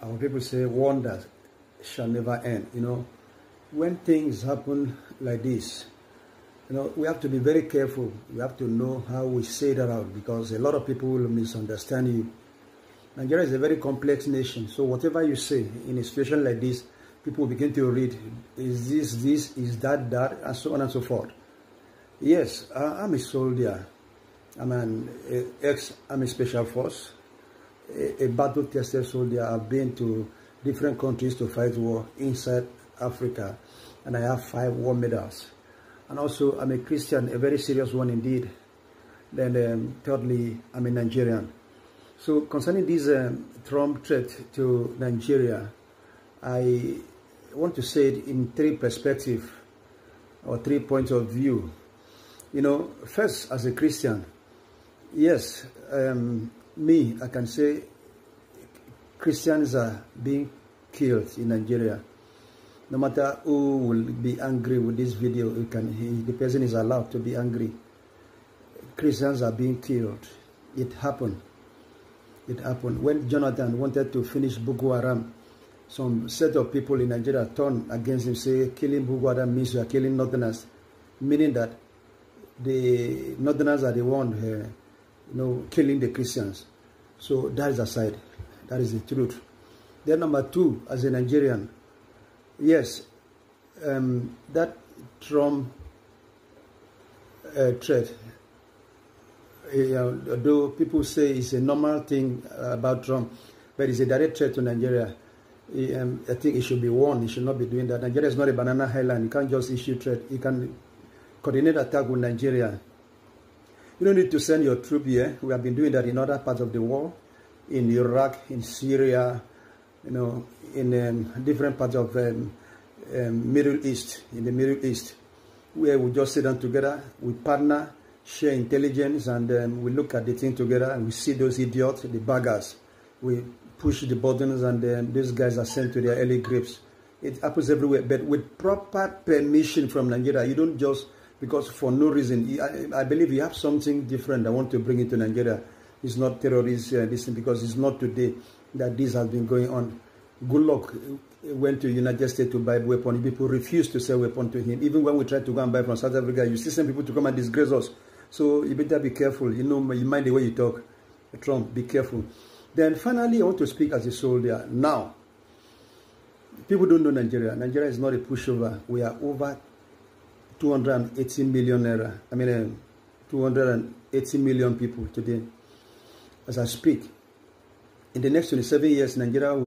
Our people say wonders shall never end. When things happen like this, we have to be very careful. We have to know how we say that out, because a lot of people will misunderstand you. Nigeria is a very complex nation, so whatever you say in a situation like this, people begin to read, is this, is that, and so on and so forth. Yes, I'm a soldier. I'm an ex-Army Special Force, a battle-tested soldier. I've been to different countries to fight war inside Africa, and I have 5 war medals. And also, I'm a Christian, a very serious one indeed. Then, thirdly, I'm a Nigerian. So, concerning this Trump threat to Nigeria, I want to say it in 3 perspectives or 3 points of view. First, as a Christian, yes, I can say Christians are being killed in Nigeria. No matter who will be angry with this video, the person is allowed to be angry. Christians are being killed. It happened. It happened. When Jonathan wanted to finish Boko Haram, some set of people in Nigeria turned against him, say killing Boko Haram means you are killing Northerners, meaning that the Northerners are the one killing the Christians. So that is aside. That is the truth. Then number 2, as a Nigerian, yes, that Trump threat, though people say it's a normal thing about Trump, but it's a direct threat to Nigeria. I think it should be warned. It should not be doing that. Nigeria is not a banana island. You can't just issue threat. You can coordinate attack with Nigeria. You don't need to send your troop here. We have been doing that in other parts of the world, in Iraq, in Syria, in different parts of Middle East, in the Middle East, where we just sit down together, we partner, share intelligence, and we look at the thing together, and we see those idiots, the baggers. We push the buttons, and these guys are sent to their early graves. It happens everywhere, but with proper permission from Nigeria. You don't just, because for no reason. I believe you have something different I want to bring into Nigeria. It's not terrorists, because it's not today that this has been going on. Good luck went to the United States to buy weapons. People refused to sell weapons to him. Even when we tried to go and buy from South Africa, you see some people to come and disgrace us. So you better be careful. You mind the way you talk. Trump, be careful. Then finally, I want to speak as a soldier. Now, people don't know Nigeria. Nigeria is not a pushover. We are over 280 million naira. 280 million people today. As I speak, in the next 27 years, Nigeria will